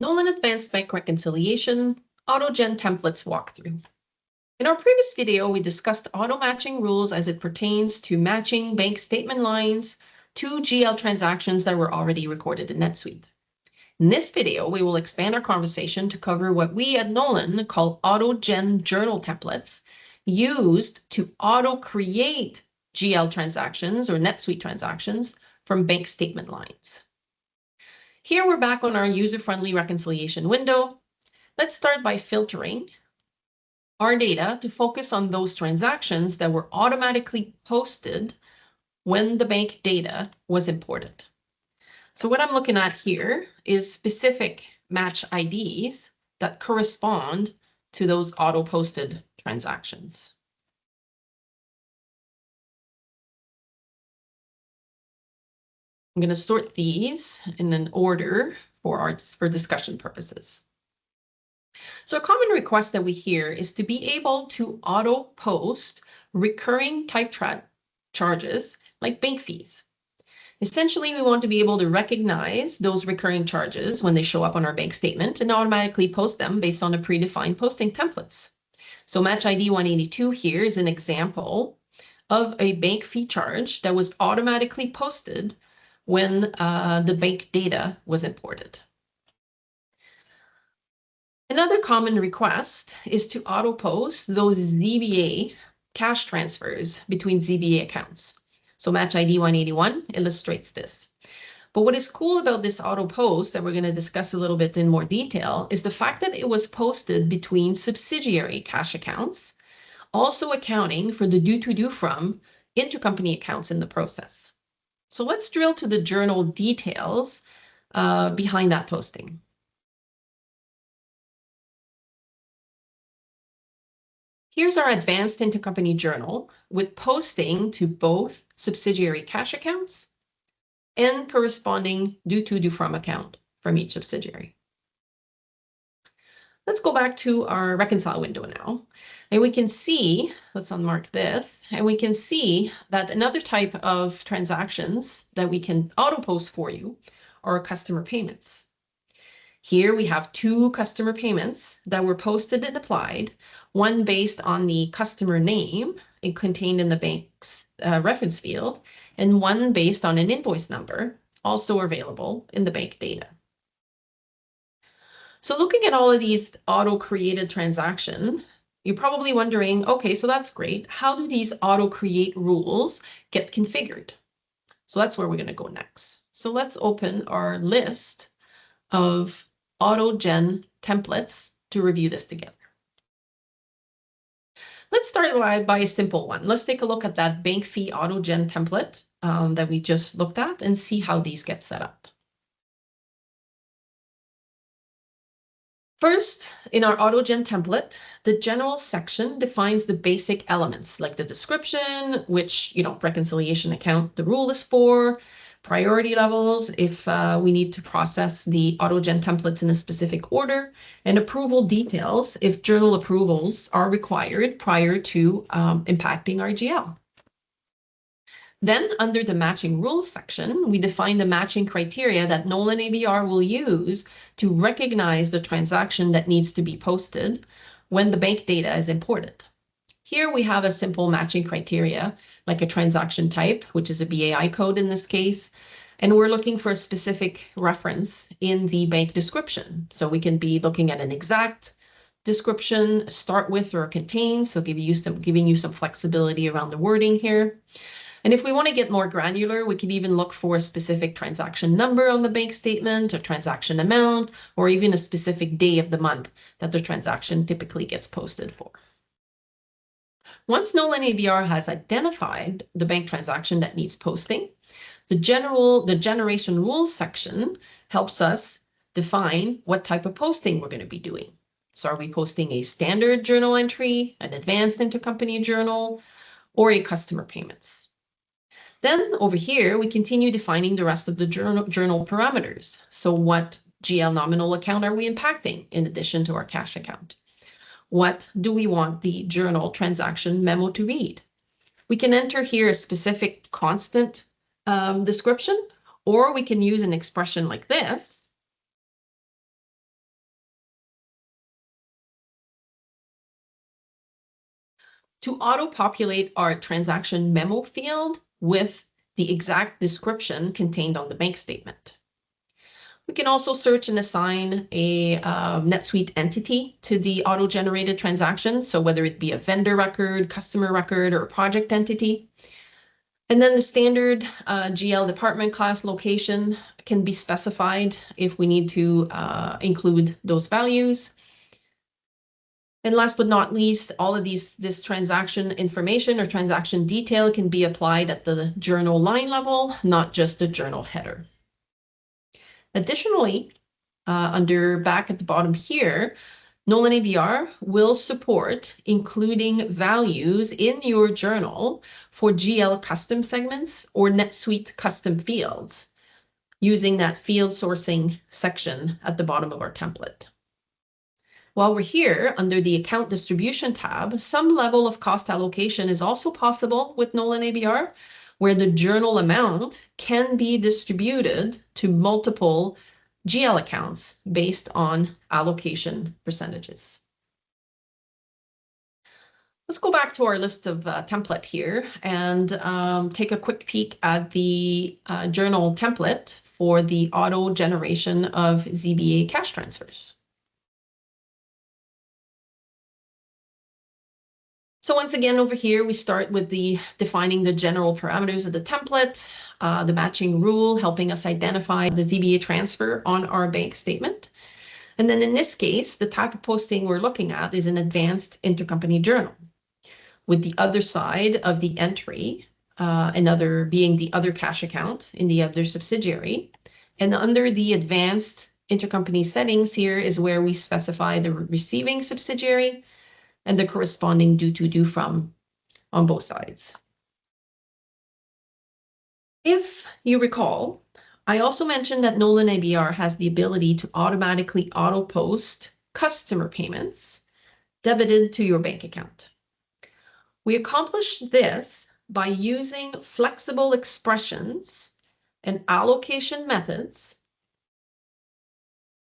Nolan Advanced Bank Reconciliation Auto-Gen Templates walkthrough. In our previous video, we discussed auto-matching rules as it pertains to matching bank statement lines to GL transactions that were already recorded in NetSuite. In this video, we will expand our conversation to cover what we at Nolan call auto-gen journal templates used to auto-create GL transactions or NetSuite transactions from bank statement lines. Here we're back on our user-friendly reconciliation window. Let's start by filtering our data to focus on those transactions that were automatically posted when the bank data was imported. So what I'm looking at here is specific match IDs that correspond to those auto-posted transactions. I'm going to sort these in an order for discussion purposes. So a common request that we hear is to be able to auto-post recurring type charges like bank fees. Essentially, we want to be able to recognize those recurring charges when they show up on our bank statement and automatically post them based on the predefined posting templates. So match ID 182 here is an example of a bank fee charge that was automatically posted when the bank data was imported. Another common request is to auto-post those ZBA cash transfers between ZBA accounts. So match ID 181 illustrates this. But what is cool about this auto-post that we're going to discuss a little bit in more detail is the fact that it was posted between subsidiary cash accounts, also accounting for the due to due from intercompany accounts in the process. So let's drill to the journal details behind that posting. Here's our advanced intercompany journal with posting to both subsidiary cash accounts and corresponding due to due from account from each subsidiary. Let's go back to our reconcile window now. And we can see, let's unmark this, and we can see that another type of transactions that we can auto-post for you are customer payments. Here we have two customer payments that were posted and applied, one based on the customer name contained in the bank's reference field, and one based on an invoice number, also available in the bank data. So looking at all of these auto-created transactions, you're probably wondering, okay, so that's great. How do these auto-create rules get configured? So that's where we're going to go next. So let's open our list of auto-gen templates to review this together. Let's start by a simple one. Let's take a look at that bank fee auto-gen template that we just looked at and see how these get set up. First, in our auto-gen template, the general section defines the basic elements like the description, which, reconciliation account the rule is for, priority levels if we need to process the auto-gen templates in a specific order, and approval details if journal approvals are required prior to impacting our GL. Then under the matching rules section, we define the matching criteria that Nolan ABR will use to recognize the transaction that needs to be posted when the bank data is imported. Here we have a simple matching criteria, like a transaction type, which is a BAI code in this case, and we're looking for a specific reference in the bank description. So we can be looking at an exact description, start with or contains, so giving you some flexibility around the wording here. And if we want to get more granular, we can even look for a specific transaction number on the bank statement, a transaction amount, or even a specific day of the month that the transaction typically gets posted for. Once Nolan ABR has identified the bank transaction that needs posting, the generation rules section helps us define what type of posting we're going to be doing. So are we posting a standard journal entry, an advanced intercompany journal, or a customer payments? Then over here, we continue defining the rest of the journal parameters. So what GL nominal account are we impacting in addition to our cash account? What do we want the journal transaction memo to read? We can enter here a specific constant description, or we can use an expression like this to auto-populate our transaction memo field with the exact description contained on the bank statement. We can also search and assign a NetSuite entity to the auto-generated transaction. So whether it be a vendor record, customer record, or a project entity. And then the standard GL department class location can be specified if we need to include those values. And last but not least, all of this transaction information or transaction detail can be applied at the journal line level, not just the journal header. Additionally, back at the bottom here, Nolan ABR will support including values in your journal for GL custom segments or NetSuite custom fields using that field sourcing section at the bottom of our template. While we're here, under the Account Distribution tab, some level of cost allocation is also possible with Nolan ABR, where the journal amount can be distributed to multiple GL accounts based on allocation percentages. Let's go back to our list of template here and take a quick peek at the journal template for the auto generation of ZBA cash transfers. So once again, over here, we start with defining the general parameters of the template, the matching rule, helping us identify the ZBA transfer on our bank statement. And then in this case, the type of posting we're looking at is an advanced intercompany journal, with the other side of the entry, another being the other cash account in the other subsidiary. And under the advanced intercompany settings here is where we specify the receiving subsidiary and the corresponding due to, due from on both sides. If you recall, I also mentioned that Nolan ABR has the ability to automatically auto-post customer payments debited to your bank account. We accomplish this by using flexible expressions and allocation methods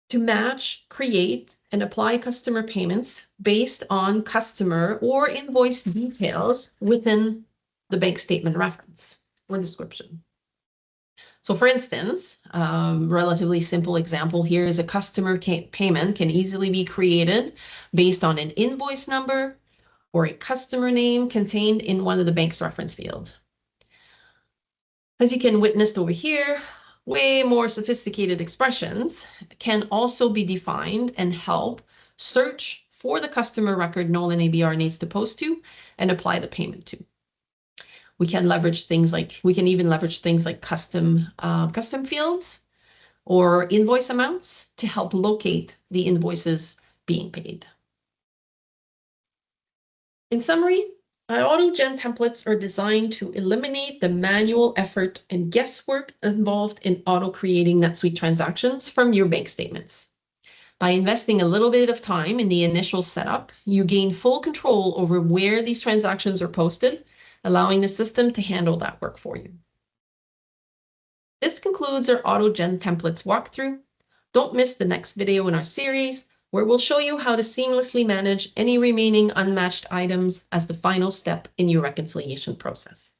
to match, create, and apply customer payments based on customer or invoice details within the bank statement reference or description. So for instance, relatively simple example here is a customer payment can easily be created based on an invoice number or a customer name contained in one of the bank's reference field. As you can witness over here, way more sophisticated expressions can also be defined and help search for the customer record Nolan ABR needs to post to and apply the payment to. We can even leverage things like custom fields or invoice amounts to help locate the invoices being paid. In summary, auto-gen templates are designed to eliminate the manual effort and guesswork involved in auto-creating NetSuite transactions from your bank statements. By investing a little bit of time in the initial setup, you gain full control over where these transactions are posted, allowing the system to handle that work for you. This concludes our auto-gen templates walkthrough. Don't miss the next video in our series, where we'll show you how to seamlessly manage any remaining unmatched items as the final step in your reconciliation process.